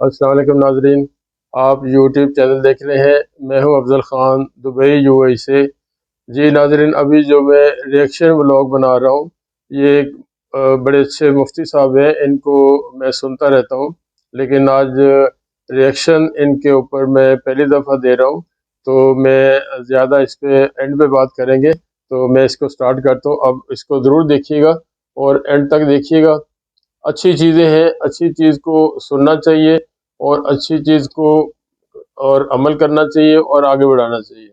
السلام علیکم ناظرین، آپ یوٹیوب چینل دیکھ رہے ہیں۔ میں ہوں افضل خان، دبئی یو اے سے۔ جی ناظرین، ابھی جو میں ریئیکشن ولاگ بنا رہا ہوں، یہ ایک بڑے اچھے مفتی صاحب ہیں، ان کو میں سنتا رہتا ہوں، لیکن آج ریئیکشن ان کے اوپر میں پہلی دفعہ دے رہا ہوں، تو میں زیادہ اس پہ اینڈ پہ بات کریں گے، تو میں اس کو سٹارٹ کرتا ہوں۔ اب اس کو ضرور دیکھیے گا اور اینڈ تک دیکھیے گا۔ اچھی چیزیں ہیں، اچھی چیز کو سننا چاہیے اور اچھی چیز کو اور عمل کرنا چاہیے اور آگے بڑھانا چاہیے۔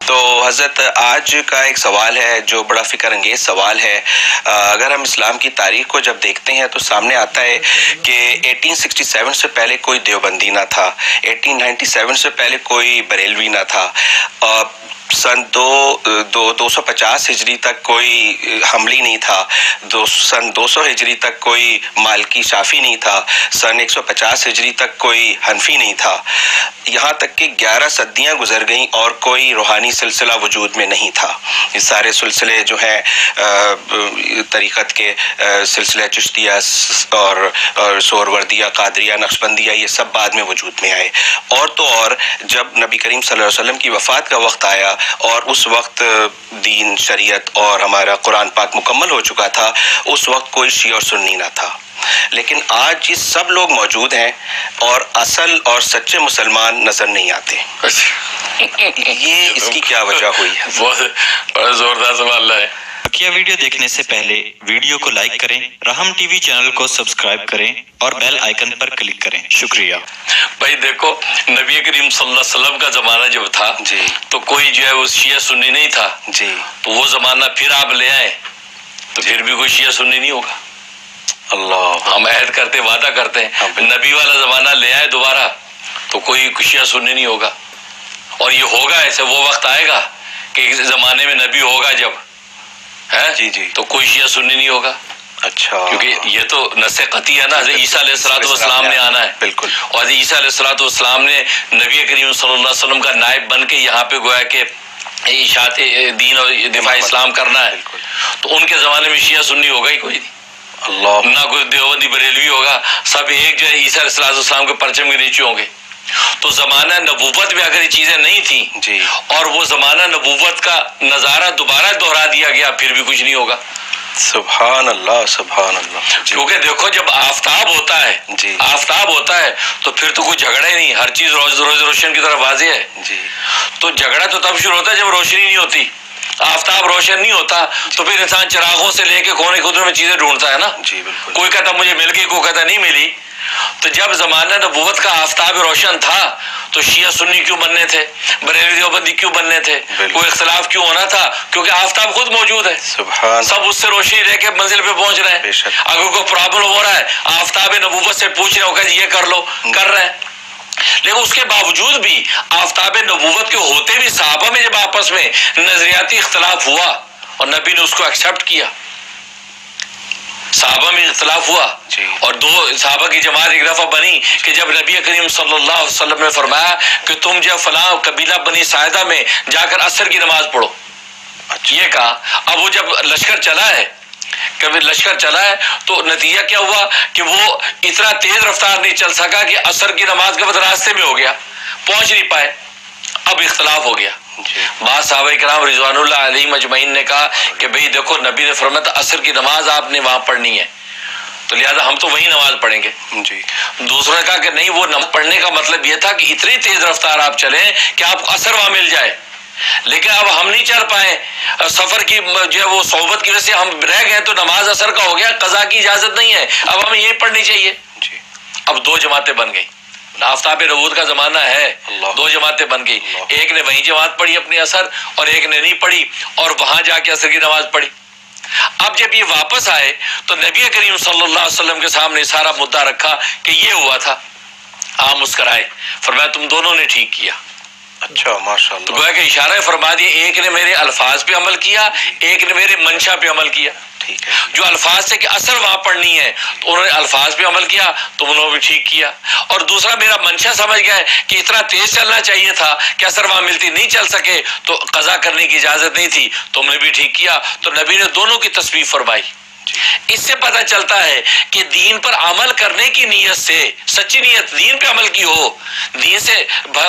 تو حضرت آج کا ایک سوال ہے جو بڑا فکر انگیز سوال ہے۔ اگر ہم اسلام کی تاریخ کو جب دیکھتے ہیں تو سامنے آتا ہے کہ 1867 سے پہلے کوئی دیوبندی نہ تھا، 1897 سے پہلے کوئی بریلوی نہ تھا، سن 250 ہجری تک کوئی حملی نہیں تھا، سن 200 ہجری تک کوئی مالکی شافی نہیں تھا، سن 150 ہجری تک کوئی حنفی نہیں تھا، یہاں تک کہ 11 صدیاں گزر گئیں اور کوئی روحانی سلسلہ وجود میں نہیں تھا۔ یہ سارے سلسلے جو ہیں طریقت کے سلسلہ چشتیہ اور سہروردیہ، قادریہ، نقشبندیہ، یہ سب بعد میں وجود میں آئے۔ اور تو اور جب نبی کریم صلی اللہ علیہ وسلم کی وفات کا وقت آیا اور اس وقت دین، شریعت اور ہمارا قرآن پاک مکمل ہو چکا تھا، اس وقت کوئی شیعہ اور سنی نہ تھا۔ لیکن آج یہ سب لوگ موجود ہیں اور اصل اور سچے مسلمان نظر نہیں آتے۔ یہ اس کی کیا وجہ ہوئی ہے؟ بہت زوردار سوال ہے۔ بقیہ ویڈیو دیکھنے سے پہلے ویڈیو کو لائک کریں، رحم ٹی وی چینل کو سبسکرائب کریں اور بیل آئیکن پر کلک کریں۔ شکریہ۔ بھائی دیکھو، نبی کریم صلی اللہ علیہ وسلم کا زمانہ جب تھا جی تو کوئی جو ہے وہ شیعہ سنی نہیں تھا، جی، تو وہ زمانہ پھر آپ لے آئے تو پھر بھی کوئی شیعہ سنی نہیں ہوگا۔ اللہ، ہم عہد کرتے، وعدہ کرتے ہیں، نبی والا زمانہ لے آئے دوبارہ تو کوئی شیعہ سنی نہیں ہوگا۔ اور یہ ہوگا ایسے، وہ وقت آئے گا کہ اس زمانے میں نبی ہوگا جب ہے جی جی، تو کوئی شیعہ سنی نہیں ہوگا۔ اچھا، کیونکہ یہ تو نص قطعی ہے نا، حضرت عیسیٰ علیہ السلام نے آنا ہے۔ بالکل، اور حضرت عیسیٰ علیہ السلام نے نبی کریم صلی اللہ علیہ وسلم کا نائب بن کے یہاں پہ گویا کہ اشاعت دین اور دفاع اسلام کرنا ہے، تو ان کے زمانے میں شیعہ سنی ہوگا ہی کوئی نہیں، اللہ، نہ کوئی دیوبندی بریلوی ہوگا، سب ایک جو ہے عیسیٰ علیہ السلام کے پرچم کے نیچے ہوں گے۔ تو زمانہ نبوت میں اگر یہ چیزیں نہیں تھیں جی، اور وہ زمانہ نبوت کا نظارہ دوبارہ دہرا دیا گیا، پھر بھی کچھ نہیں ہوگا۔ سبحان اللہ، سبحان اللہ، جی، کیونکہ دیکھو جب آفتاب ہوتا ہے، جی، آفتاب ہوتا ہے تو پھر تو کوئی جھگڑا ہی نہیں، ہر چیز روز روشن کی طرف واضح ہے۔ جی، تو جھگڑا تو تب شروع ہوتا ہے جب روشنی نہیں ہوتی، آفتاب روشن نہیں ہوتا تو پھر انسان چراغوں سے لے کے کونے خدرے میں چیزیں ڈھونڈتا ہے نا، جی، بالکل، کوئی کہتا مجھے مل گئی، کوئی کہتا نہیں ملی۔ تو جب زمانہ نبوت کا آفتاب روشن تھا تو شیعہ سنی کیوں بننے تھے، بریلوی دیوبندی کیوں بننے تھے، کوئی اختلاف کیوں ہونا تھا؟ کیونکہ آفتاب خود موجود ہے، سبحان، سب اس سے روشنی لے کے منزل پہ پہنچ رہے بے ہیں۔ شک، اگر کوئی پرابلم ہو رہا ہے آفتاب نبوت سے پوچھ رہے ہو کہ یہ کر لو، کر رہے ہیں۔ لیکن اس کے باوجود بھی آفتاب نبوت کے ہوتے بھی صحابہ میں جب آپس میں نظریاتی اختلاف ہوا اور نبی نے اس کو ایکسیپٹ کیا، صحابہ میں اختلاف ہوا جی، اور دو صحابہ کی جماعت ایک دفعہ بنی کہ جب نبی کریم صلی اللہ علیہ وسلم نے فرمایا کہ تم جو فلاں قبیلہ بنی ساعدہ میں جا کر عصر کی نماز پڑھو، یہ کہا۔ اب وہ جب لشکر چلا ہے، کبھی لشکر چلا ہے تو نتیجہ کیا ہوا کہ وہ اتنا تیز رفتار نہیں چل سکا کہ عصر کی نماز کے وقت راستے میں ہو گیا، پہنچ نہیں پائے، اب اختلاف ہو گیا۔ بعض صحابہ کرام رضوان اللہ علیہم اجمعین نے کہا کہ بھئی دیکھو نبی نے فرمایا عصر کی نماز آپ نے وہاں پڑھنی ہے تو لہذا ہم تو وہی نماز پڑھیں گے۔ جی، دوسروں نے کہا کہ نہیں، وہ نماز پڑھنے کا مطلب یہ تھا کہ اتنی تیز رفتار آپ چلیں کہ آپ کو عصر وہاں مل جائے، لیکن اب ہم نہیں چل پائے، سفر کی جو ہے وہ صحبت کی وجہ سے ہم رہ گئے تو نماز عصر کا ہو گیا، قضا کی اجازت نہیں ہے، اب ہمیں یہی پڑھنی چاہیے۔ جی، اب دو جماعتیں بن گئی، آفتاب نبوت کا زمانہ ہے، دو جماعتیں بن گئی، ایک نے وہیں جماعت پڑھی اپنی عصر اور ایک نے نہیں پڑھی اور وہاں جا کے عصر کی نماز پڑھی۔ اب جب یہ واپس آئے تو نبی کریم صلی اللہ علیہ وسلم کے سامنے سارا مدعا رکھا کہ یہ ہوا تھا، آپ مسکرائے، فرمایا تم دونوں نے ٹھیک کیا۔ اچھا، ماشاء تو اللہ، گویا کہ اشارہ فرما دیا، ایک نے میرے الفاظ پہ عمل کیا، ایک نے میرے منشا پہ عمل کیا۔ ٹھیک ہے، جو الفاظ سے کہ اثر وہاں پڑھنی ہے تو انہوں نے الفاظ پہ عمل کیا تو انہوں نے بھی ٹھیک کیا، اور دوسرا میرا منشا سمجھ گئے کہ اتنا تیز چلنا چاہیے تھا کہ اثر وہاں ملتی نہیں چل سکے تو قضا کرنے کی اجازت نہیں تھی، تم نے بھی ٹھیک کیا۔ تو نبی نے دونوں کی تسبیح فرمائی، اس سے پتہ چلتا ہے کہ دین پر عمل کرنے کی نیت سے، سچی نیت دین پہ عمل کی ہو، دین سے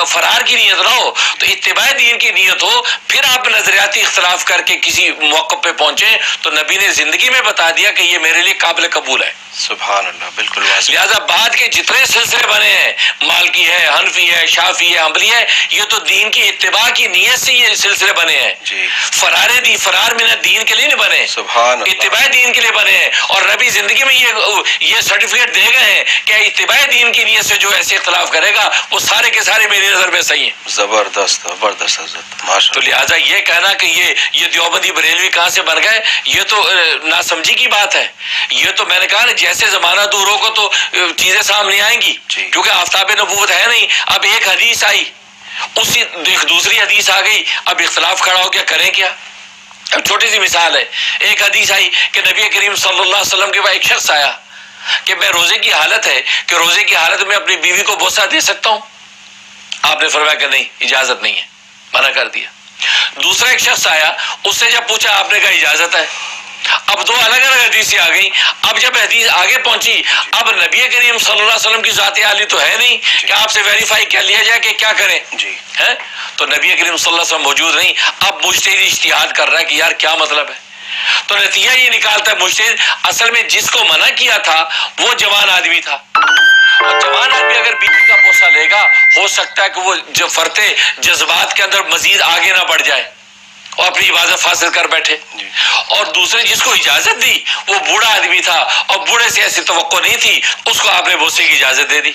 فرار کی نیت نہ ہو، تو اتباع دین کی نیت ہو، پھر آپ نظریاتی اختلاف کر کے کسی موقع پہ پہنچے تو نبی نے زندگی میں بتا دیا کہ یہ میرے لیے قابل قبول ہے۔ سبحان اللہ، بالکل واضح۔ لہذا بعد کے جتنے سلسلے بنے ہیں، مالکی ہے، حنفی ہے، شافعی ہے، حنبلی ہے، یہ تو دین کی اتباع کی نیت سے یہ سلسلے بنے ہیں، فرار من الدین کے لیے نہیں بنے، سبحان اللہ، اتباع دین کے لیے بنے ہیں۔ اور نبی زندگی میں یہ سرٹیفکیٹ دے گئے ہیں کہ اتباع دین کی نیت سے جو ایسے اختلاف کرے گا وہ سارے کے سارے میری نظر میں صحیح ہیں۔ زبردست زبردست حضرت، ماشاء تو اللہ۔ لہٰذا یہ کہنا کہ یہ دیوبندی بریلوی کہاں سے بن گئے، یہ تو ناسمجھی کی بات ہے۔ یہ تو میں نے کہا نا، جیسے زمانہ دور ہوگا تو چیزیں سامنے آئیں گی، کیونکہ آفتاب نبوت ہے نہیں۔ اب ایک حدیث آئی، اسی دوسری حدیث آ گئی، اب اختلاف کھڑا ہو گیا، کریں کیا؟ اب چھوٹی سی مثال ہے، ایک حدیث آئی کہ نبی کریم صلی اللہ علیہ وسلم کے پاس ایک شخص آیا کہ میں روزے کی حالت ہے کہ روزے کی حالت میں اپنی بیوی کو بوسہ دے سکتا ہوں؟ آپ نے فرمایا کہ نہیں، اجازت نہیں ہے، منع کر دیا۔ دوسرا ایک شخص آیا، اس سے جب پوچھا، آپ نے کہا اجازت ہے۔ اب دو الگ الگ حدیثیں آ گئی۔ اب جب حدیث آگے پہنچی، اب نبی کریم صلی اللہ علیہ وسلم کی ذات عالی تو ہے نہیں کہ آپ سے ویریفائی کر لیا جائے کہ کیا کریں، ہے تو نبی کریم صلی اللہ علیہ وسلم موجود نہیں۔ اب مجتہد اجتہاد کر رہا ہے کہ یار کیا مطلب ہے، تو نتیجہ یہ نکالتا ہے مجتہد اصل میں جس کو منع کیا تھا وہ جوان آدمی تھا، اور جوان آدمی اگر بیوی کا بوسہ لے گا، ہو سکتا ہے کہ وہ جو فرتے جذبات کے اندر مزید آگے نہ بڑھ جائے اور اپنی عبادت فاسد کر بیٹھے۔ اور دوسرے جس کو اجازت دی وہ بوڑھا آدمی تھا، اور بوڑھے سے ایسی توقع نہیں تھی، اس کو آپ نے بوسے کی اجازت دے دی۔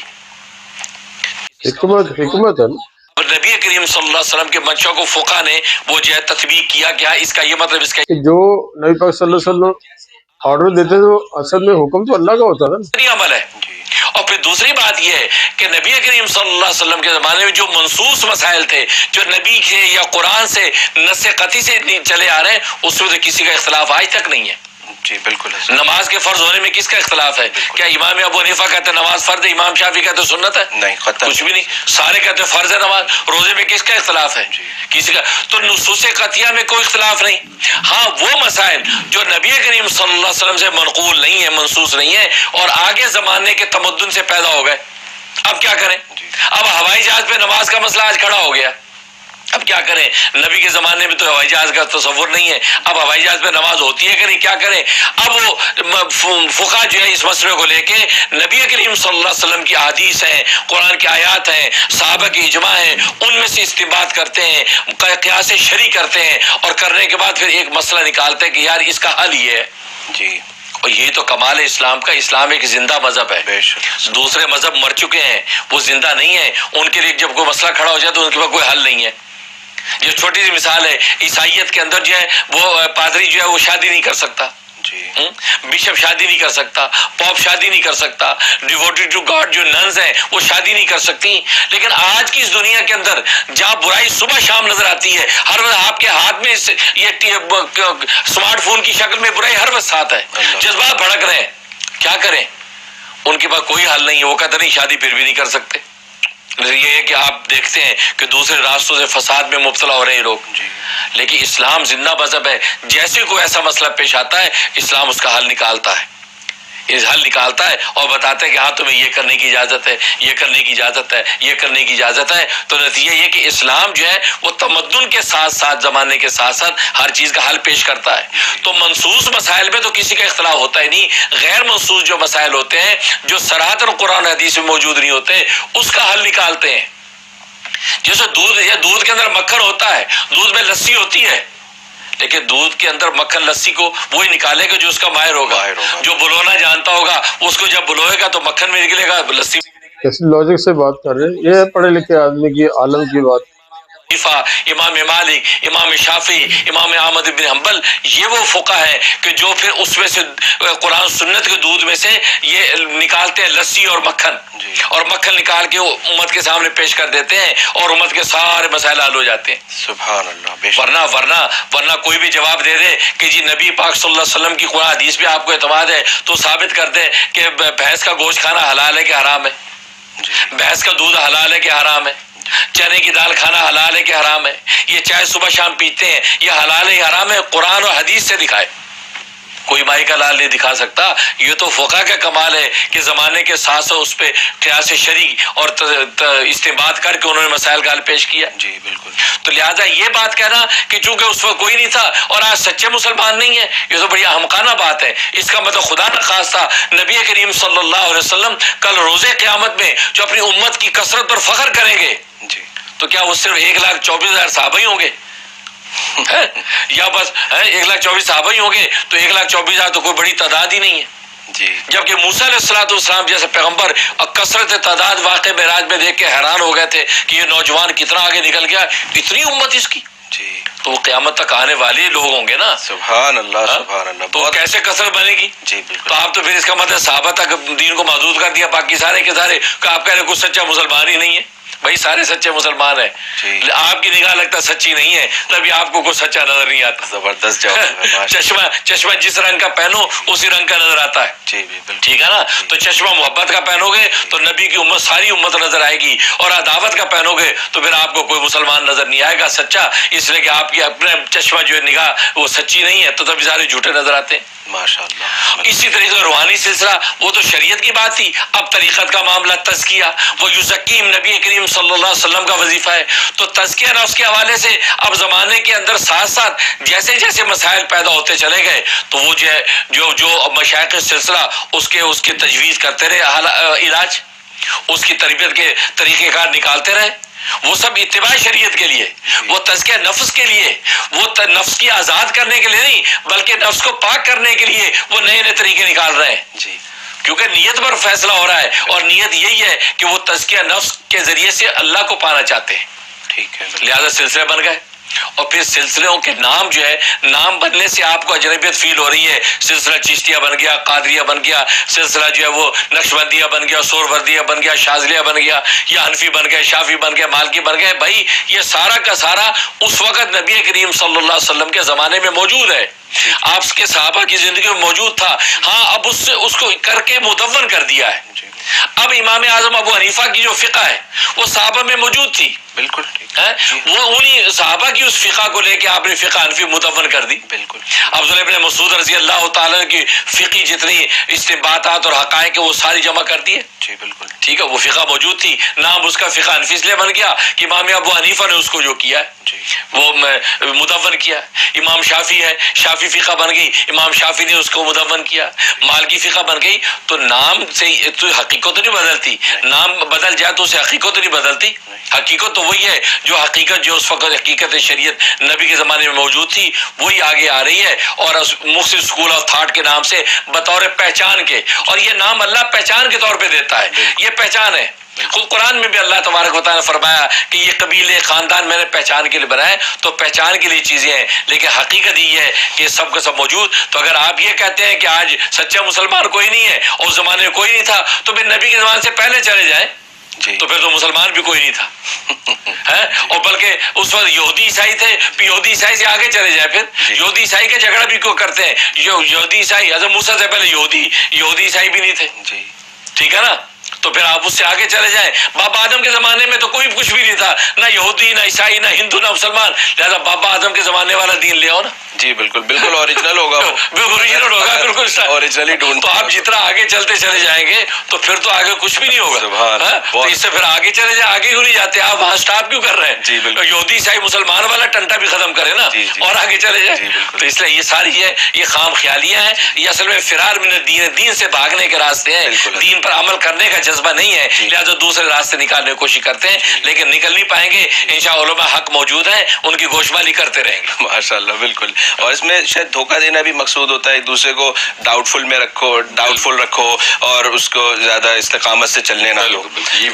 حکمت ہے نا۔ اور نبی کریم صلی اللہ علیہ وسلم کے منشا کو فقہ نے وہ جو ہے تطبیق کیا کہ اس کا یہ مطلب، اس کا کہ جو نبی پاک صلی اللہ علیہ وسلم آرڈر دیتے تھے وہ اصل میں حکم تو اللہ کا ہوتا تھا نا، عمل ہے۔ اور پھر دوسری بات یہ ہے کہ نبی کریم صلی اللہ علیہ وسلم کے زمانے میں جو منصوص مسائل تھے، جو نبی کے یا قرآن سے نص قطعی سے چلے آ رہے ہیں، اس میں تو کسی کا اختلاف آج تک نہیں ہے۔ جی بالکل۔ نماز کے فرض ہونے میں کس کا اختلاف ہے؟ کیا امام ابو حنیفہ کہتے ہیں نماز فرض ہے، امام شافعی کہتے ہیں سنت ہے؟ نہیں، کچھ بھی نہیں، سارے کہتے ہیں فرض ہے نماز۔ روزے میں کس کا اختلاف ہے؟ کسی کا۔ تو نصوص قطعیہ میں کوئی اختلاف نہیں۔ ہاں وہ مسائل جو نبی کریم صلی اللہ علیہ وسلم سے منقول نہیں ہے، منصوص نہیں ہے، اور آگے زمانے کے تمدن سے پیدا ہو گئے، اب کیا کریں؟ اب ہوائی جہاز پہ نماز کا مسئلہ آج کھڑا ہو گیا، اب کیا کریں؟ نبی کے زمانے میں تو ہوائی جہاز کا تصور نہیں ہے، اب ہوائی جہاز پہ نماز ہوتی ہے کہ نہیں، کیا کریں؟ اب وہ فقہ جو ہے اس مسئلے کو لے کے نبی کریم صلی اللہ علیہ وسلم کی احادیث ہیں، قرآن کی آیات ہیں، صحابہ کی اجماع ہیں، ان میں سے استنباط کرتے ہیں، قیاس شرعی کرتے ہیں، اور کرنے کے بعد پھر ایک مسئلہ نکالتے ہیں کہ یار اس کا حل یہ ہے۔ جی، اور یہ تو کمال ہے اسلام کا۔ اسلام ایک زندہ مذہب ہے، بے شک۔ دوسرے مذہب مر چکے ہیں، وہ زندہ نہیں ہیں، ان کے لیے جب کوئی مسئلہ کھڑا ہو جائے تو ان کے پاس کوئی حل نہیں ہے۔ یہ چھوٹی سی مثال ہے، عیسائیت کے اندر جو ہے وہ پادری جو ہے وہ شادی نہیں کر سکتا، بشپ شادی نہیں کر سکتا، پوپ شادی نہیں کر سکتا، ڈیووٹی ٹو گاڈ جو ننز ہیں وہ شادی نہیں کر سکتی۔ لیکن آج کی اس دنیا کے اندر جہاں برائی صبح شام نظر آتی ہے، ہر وقت آپ کے ہاتھ میں یہ اسمارٹ فون کی شکل میں برائی ہر وقت ساتھ ہے، جذبات بھڑک رہے ہیں، کیا کریں؟ ان کے پاس کوئی حل نہیں ہے، وہ کہتے نہیں شادی پھر بھی نہیں کر سکتے۔ یہ ہے کہ آپ دیکھتے ہیں کہ دوسرے راستوں سے فساد میں مبتلا ہو رہے ہیں لوگ، لیکن اسلام زندہ مذہب ہے۔ جیسے کوئی ایسا مسئلہ پیش آتا ہے، اسلام اس کا حل نکالتا ہے، حل نکالتا ہے اور بتاتا ہے کہ ہاں تمہیں یہ کرنے کی اجازت ہے، یہ کرنے کی اجازت ہے، یہ کرنے کی اجازت ہے۔ تو نتیجہ یہ کہ اسلام جو ہے وہ تمدن کے ساتھ ساتھ، زمانے کے ساتھ ساتھ ہر چیز کا حل پیش کرتا ہے۔ تو منصوص مسائل میں تو کسی کا اختلاف ہوتا ہی نہیں، غیر منصوص جو مسائل ہوتے ہیں، جو صراحتاً قرآن حدیث میں موجود نہیں ہوتے، اس کا حل نکالتے ہیں۔ جیسے دودھ کے اندر مکھن ہوتا ہے، دودھ میں لسی ہوتی ہے، لیکن دودھ کے اندر مکھن لسی کو وہی نکالے گا جو اس کا ماہر ہوگا، جو بلونا جانتا ہوگا، اس کو جب بلوئے گا تو مکھن میں نکلے گا، لسی کیسے لوجک سے بات کر رہے ہیں، یہ ہے پڑھے لکھے آدمی کی، عالم کی بات۔ امام مالک، امام شافعی، امام احمد بن حنبل، یہ وہ فقہ ہے کہ جو پھر اس میں سے قرآن سنت کے دودھ میں سے یہ نکالتے ہیں لسی اور مکھن، اور مکھن نکال کے امت کے سامنے پیش کر دیتے ہیں، اور امت کے سارے مسائل حل ہو جاتے ہیں۔ سبحان اللہ۔ ورنہ کوئی بھی جواب دے دے کہ جی نبی پاک صلی اللہ علیہ وسلم کی قرآن حدیث پہ آپ کو اعتماد ہے تو ثابت کر دے کہ بھینس کا گوشت کھانا حلال ہے کہ حرام ہے، بھینس کا دودھ حلال ہے کہ حرام ہے، چنے کی دال کھانا حلال ہے کہ حرام ہے، یہ چائے صبح شام پیتے ہیں یہ حلال ہے حرام ہے، قرآن اور حدیث سے دکھائے۔ کوئی مائی کا لال نہیں دکھا سکتا. یہ تو فقہ کا کمال ہے کہ زمانے کے ساتھ ساتھ اس پہ قیاس شرعی اور استنباط کر کے انہوں نے مسائل کا حل پیش کیا. جی بالکل. تو لہٰذا یہ بات کہنا کہ چونکہ اس وقت کوئی نہیں تھا اور آج سچے مسلمان نہیں ہیں، یہ تو بڑی احمقانہ بات ہے. اس کا مطلب خدا نہ خواستہ نبی کریم صلی اللہ علیہ وسلم کل روز قیامت میں جو اپنی امت کی کثرت پر فخر کریں گے جی تو کیا وہ صرف 1,24,000 صحابہ ہی ہوں گے یا بس 1,24,000 صحابہ ہی ہوں گے؟ تو 1,24,000 تو کوئی بڑی تعداد ہی نہیں ہے. جی جبکہ موسیٰ علیہ السلام جیسے پیغمبر کثرت تعداد واقع معراج میں دیکھ کے حیران ہو گئے تھے کہ یہ نوجوان کتنا آگے نکل گیا، اتنی امت اس کی. جی تو وہ قیامت تک آنے والے لوگ ہوں گے نا. سبحان اللہ سبحان اللہ. تو کیسے کثرت بنے گی؟ جی بالکل. تو آپ تو پھر اس کا مطلب صحابہ تک دین کو محدود کر دیا، باقی سارے کے سارے کہ آپ کہہ رہے کوئی سچا مسلمان ہی نہیں ہے. بھائی سارے سچے مسلمان ہیں. جی. آپ کی نگاہ لگتا سچی نہیں ہے تبھی آپ کو کوئی سچا نظر نہیں آتا. زبردست جواب ہے. چشمہ جس رنگ کا پہنو اسی رنگ کا نظر آتا ہے. جی بالکل. ٹھیک ہے نا. تو چشمہ محبت کا پہنو گے تو نبی کی امت ساری امت نظر آئے گی، اور عداوت کا پہنو گے تو پھر آپ کو کوئی مسلمان نظر نہیں آئے گا سچا، اس لیے کہ آپ کی اپنے چشمہ جو ہے نگاہ وہ سچی نہیں ہے، تو تبھی سارے جھوٹے نظر آتے ہیں. ماشاء اللہ. اسی طریقے سے روحانی سلسلہ وہ تو شریعت کی بات تھی. اب طریقت کا معاملہ تزکیہ وہ یزکیم نبی کریم صلی اللہ علیہ وسلم کا وظیفہ ہے. تو تزکیہ نفس کے حوالے سے اب زمانے کے اندر ساتھ ساتھ جیسے جیسے مسائل پیدا ہوتے چلے گئے تو وہ جو ہے جو مشائخ سلسلہ اس کے تجویز کرتے رہے، علاج اس کی تربیت کے طریقہ کار نکالتے رہے. وہ سب اتباع شریعت کے لیے، وہ تزکیہ نفس کے لیے، وہ نفس کی آزاد کرنے کے لیے نہیں بلکہ نفس کو پاک کرنے کے لیے وہ نئے نئے طریقے نکال رہے ہیں. جی کیونکہ نیت پر فیصلہ ہو رہا ہے، اور نیت یہی ہے کہ وہ تزکیہ نفس کے ذریعے سے اللہ کو پانا چاہتے ہیں. ٹھیک ہے. لہذا سلسلے بن گئے. اور پھر سلسلوں کے نام جو ہے، نام بننے سے آپ کو اجنبیت فیل ہو رہی ہے. سلسلہ چشتیہ بن گیا، قادریہ بن گیا، سلسلہ جو ہے وہ نقشبندیہ بن گیا، سہروردیہ بن گیا، شاذلیہ بن گیا، یا حنفی بن گئے، شافعی بن گئے، مالکی بن گئے. بھائی یہ سارا کا سارا اس وقت نبی کریم صلی اللہ علیہ وسلم کے زمانے میں موجود ہے، آپ کے صحابہ کی زندگی میں موجود تھا. ہاں اب اس کو کر کے مدون کر دیا ہے. اب امام اعظم ابو حنیفہ کی جو فقہ ہے وہ صحابہ میں موجود تھی. بالکل. وہ انہی صحابہ کی اس فقہ کو لے کے آپ نے فقہ حنفی مدون کر دی. بالکل. عبداللہ ابن مسعود رضی اللہ تعالیٰ کی فقی جتنی استنباطات اور حقائق وہ ساری جمع کر دی ہے. جی بالکل. ٹھیک ہے. وہ فقہ موجود تھی، نام اس کا فقہ حنفی اس لیے بن گیا کہ امام ابو حنیفہ نے اس کو جو کیا ہے وہ مدون کیا. امام شافعی ہے، شافعی فقہ بن گئی، امام شافعی نے اس کو مدون کیا. مالکی فقہ بن گئی. تو نام سے تو حقیقت نہیں بدلتی، نام بدل جائے تو اسے حقیقت نہیں بدلتی. حقیقت تو وہی ہے جو حقیقت جو اس وقت حقیقت شریعت نبی کے زمانے میں موجود تھی وہی آگے آ رہی ہے، اور مختلف اسکول آف تھاٹ کے نام سے بطور پہچان کے. اور یہ نام اللہ پہچان کے طور پہ دیتا ہے، یہ پہچان ہے. خود قرآن میں بھی اللہ تبارک و تعالیٰ نے فرمایا کہ یہ قبیلے خاندان میں نے پہچان کے لیے بنائے. تو پہچان کے لیے چیزیں ہیں، لیکن حقیقت یہ ہے کہ سب کا سب موجود. تو اگر آپ یہ کہتے ہیں کہ آج سچا مسلمان کوئی نہیں ہے اور زمانے میں کوئی نہیں تھا تو پھر نبی کے زمانے سے پہلے چلے جائیں تو پھر تو مسلمان بھی کوئی نہیں تھا. اور بلکہ اس وقت یہودی عیسائی تھے، یہودی عیسائی سے آگے چلے جائیں. پھر یہودی عیسائی کا جھگڑا بھی کیوں کرتے ہیں؟ یہودی عیسائی حضرت موسیٰ سے پہلے یہودی عیسائی بھی نہیں تھے. ٹھیک ہے نا. تو پھر آپ اس سے آگے چلے جائیں. بابا آدم کے زمانے میں تو کوئی کچھ بھی نہیں تھا، نہ یہودی نہ عیسائی نہ ہندو نہ مسلمان. لہٰذا بابا آدم کے زمانے والا دین لے آؤ نا. جی بالکل. بالکل اوریجنل ہوگا، بالکل اوریجنل ہوگا، بالکل اوریجنلی ڈھونڈ. تو آپ جتنا آگے چلتے چلے جائیں گے تو پھر تو آگے کچھ بھی نہیں ہوگا. تو اس سے پھر آگے چلے جائیں. آگے کیوں نہیں جاتے آپ؟ وہاں اسٹاپ کیوں کر رہے ہیں؟ جی بالکل. یہودی عیسائی مسلمان والا ٹنٹا بھی ختم کرے نا اور آگے چلے جائیں. تو اس لیے یہ ساری ہے یہ خام خیالیاں ہیں. یہ اصل میں فرار من الدین، دین سے بھاگنے کے راستے ہیں. دین پر عمل کرنے کا جذبہ نہیں ہے، لہٰذا دوسرے راستے نکالنے کی کوشش کرتے ہیں، لیکن نکل نہیں پائیں گے. انشاءاللہ علماء حق موجود ہیں، ان کی گوشمالی کرتے رہیں گے. ماشاءاللہ. بالکل. اور اس میں شاید دھوکہ دینا بھی مقصود ہوتا ہے، ایک دوسرے کو ڈاؤٹ فل رکھو اور اس کو زیادہ استقامت سے چلنے نہ دو.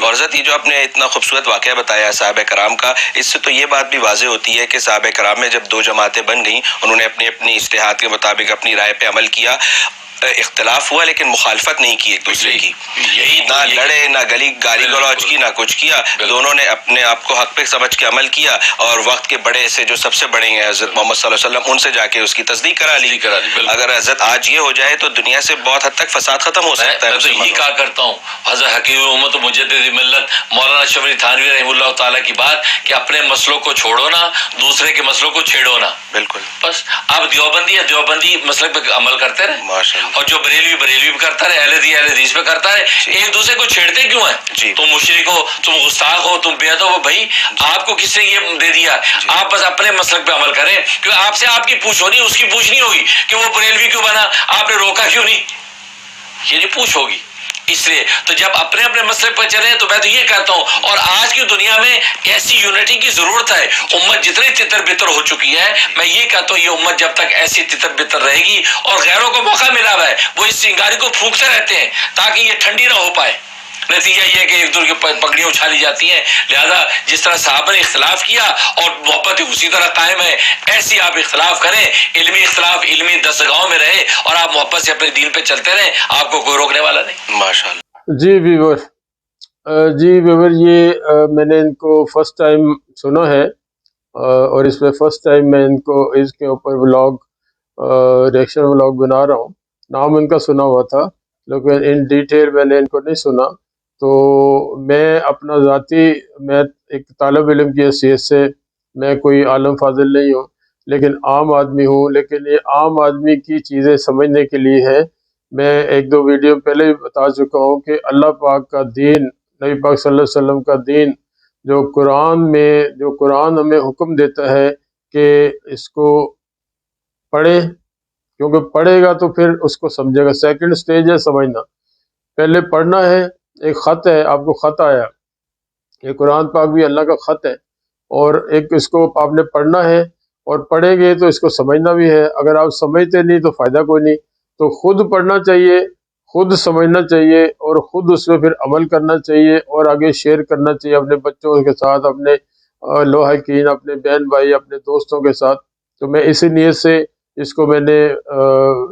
اور حضرت یہ جو آپ نے اتنا خوبصورت واقعہ بتایا صحابہ کرام کا، اس سے تو یہ بات بھی واضح ہوتی ہے کہ صحابہ کرام میں جب دو جماعتیں بن گئیں، انہوں نے اپنی اجتہاد کے مطابق اپنی رائے پہ عمل کیا. اختلاف ہوا لیکن مخالفت نہیں کی ایک دوسرے کی، یہی نہ لڑے، نہ گالی گلوچ کی، نہ کچھ کیا، دونوں نے اپنے آپ کو حق پہ سمجھ کے عمل کیا، اور وقت کے بڑے سے جو سب سے بڑے ہیں حضرت محمد صلی اللہ علیہ وسلم، ان سے جا کے اس کی تصدیق کرا لی۔ اگر حضرت آج یہ ہو جائے تو دنیا سے بہت حد تک فساد ختم ہو سکتا ہے۔ میں تو یہی کہا کرتا ہوں حضرت حکیم امت و مجدد ملت مولانا اشرف علی تھانوی رحمہ اللہ تعالیٰ کی بات کہ اپنے مسئلوں کو چھوڑو نا، دوسرے کے مسئلوں کو چھیڑو نا۔ بالکل، بس اب دیوبندی مسئلے پہ عمل کرتے رہے، ماشاءاللہ، اور جو بریلوی پہ کرتا رہے، اہل حدیث پہ کرتا رہے، ایک دوسرے کو چھیڑتے کیوں ہیں؟ تم مشرک ہو، تم گستاخ ہو، تم بے ادب ہو، بھائی آپ کو کس نے یہ دے دیا؟ آپ بس اپنے مسلک پہ عمل کریں، کیونکہ آپ سے آپ کی پوچھ ہونی، اس کی پوچھ نہیں ہوگی کہ وہ بریلوی کیوں بنا، آپ نے روکا کیوں نہیں، یہ نہیں پوچھ ہوگی۔ اس لیے تو جب اپنے اپنے مسئلے پر چلیں تو میں تو یہ کہتا ہوں، اور آج کی دنیا میں ایسی یونٹی کی ضرورت ہے، امت جتنی تتر بتر ہو چکی ہے، میں یہ کہتا ہوں یہ امت جب تک ایسی تتر بتر رہے گی اور غیروں کو موقع ملا ہوا ہے وہ اس چنگاری کو پھونکتے رہتے ہیں تاکہ یہ ٹھنڈی نہ ہو پائے، نتیجہ یہ ہے کہ ایک دوسرے کی پگڑیاں اچھالی جاتی ہیں۔ لہذا جس طرح صحابہ نے اختلاف کیا اور محبت اسی طرح قائم ہے، ایسی آپ اختلاف کریں، علمی اختلاف علمی دستگاہوں میں رہے اور آپ محبت سے اپنے دین پہ چلتے رہیں، آپ کو کوئی روکنے والا نہیں۔ ماشاءاللہ۔ جی ویور یہ میں نے ان کو فرسٹ ٹائم سنا ہے، اور اس میں فرسٹ ٹائم میں ان کو اس کے اوپر ریئیکشن ولاگ بنا رہا ہوں۔ نام ان کا سنا ہوا تھا لیکن ان ڈیٹیل میں نے ان کو نہیں سنا، تو میں اپنا ذاتی، میں ایک طالب علم کی حیثیت سے، میں کوئی عالم فاضل نہیں ہوں لیکن عام آدمی ہوں، لیکن یہ عام آدمی کی چیزیں سمجھنے کے لیے ہے۔ میں ایک دو ویڈیو پہلے بھی بتا چکا ہوں کہ اللہ پاک کا دین، نبی پاک صلی اللہ علیہ وسلم کا دین، جو قرآن ہمیں حکم دیتا ہے کہ اس کو پڑھیں، کیونکہ پڑھے گا تو پھر اس کو سمجھے گا۔ سیکنڈ سٹیج ہے سمجھنا، پہلے پڑھنا ہے، ایک خط ہے، آپ کو خط آیا، یہ قرآن پاک بھی اللہ کا خط ہے، اور ایک اس کو آپ نے پڑھنا ہے، اور پڑھیں گے تو اس کو سمجھنا بھی ہے۔ اگر آپ سمجھتے نہیں تو فائدہ کوئی نہیں، تو خود پڑھنا چاہیے، خود سمجھنا چاہیے، اور خود اس پہ پھر عمل کرنا چاہیے، اور آگے شیئر کرنا چاہیے اپنے بچوں کے ساتھ، اپنے لوحقین، اپنے بہن بھائی، اپنے دوستوں کے ساتھ۔ تو میں اسی نیت سے اس کو میں نے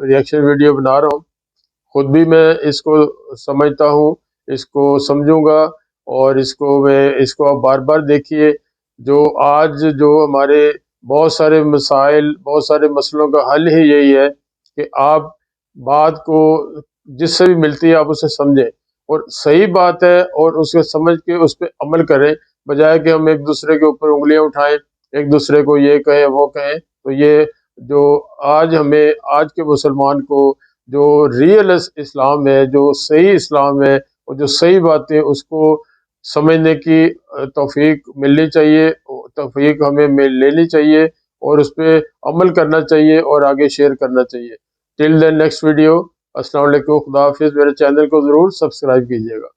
ریئیکشن ویڈیو بنا رہا ہوں، خود بھی میں اس کو سمجھتا ہوں، اس کو سمجھوں گا، اور اس کو آپ بار بار دیکھیے۔ جو آج جو ہمارے بہت سارے مسائل، بہت سارے مسئلوں کا حل ہی یہی ہے کہ آپ بات کو جس سے بھی ملتی ہے آپ اسے سمجھیں، اور صحیح بات ہے اور اس کو سمجھ کے اس پہ عمل کریں، بجائے کہ ہم ایک دوسرے کے اوپر انگلیاں اٹھائیں، ایک دوسرے کو یہ کہیں وہ کہیں۔ تو یہ جو آج کے مسلمان کو جو ریئل اسلام ہے، جو صحیح اسلام ہے، اور جو صحیح باتیں، اس کو سمجھنے کی توفیق ملنی چاہیے، توفیق ہمیں لینی چاہیے، اور اس پہ عمل کرنا چاہیے اور آگے شیئر کرنا چاہیے۔ ٹل دین نیکسٹ ویڈیو، السلام علیکم، خدا حافظ۔ میرے چینل کو ضرور سبسکرائب کیجیے گا۔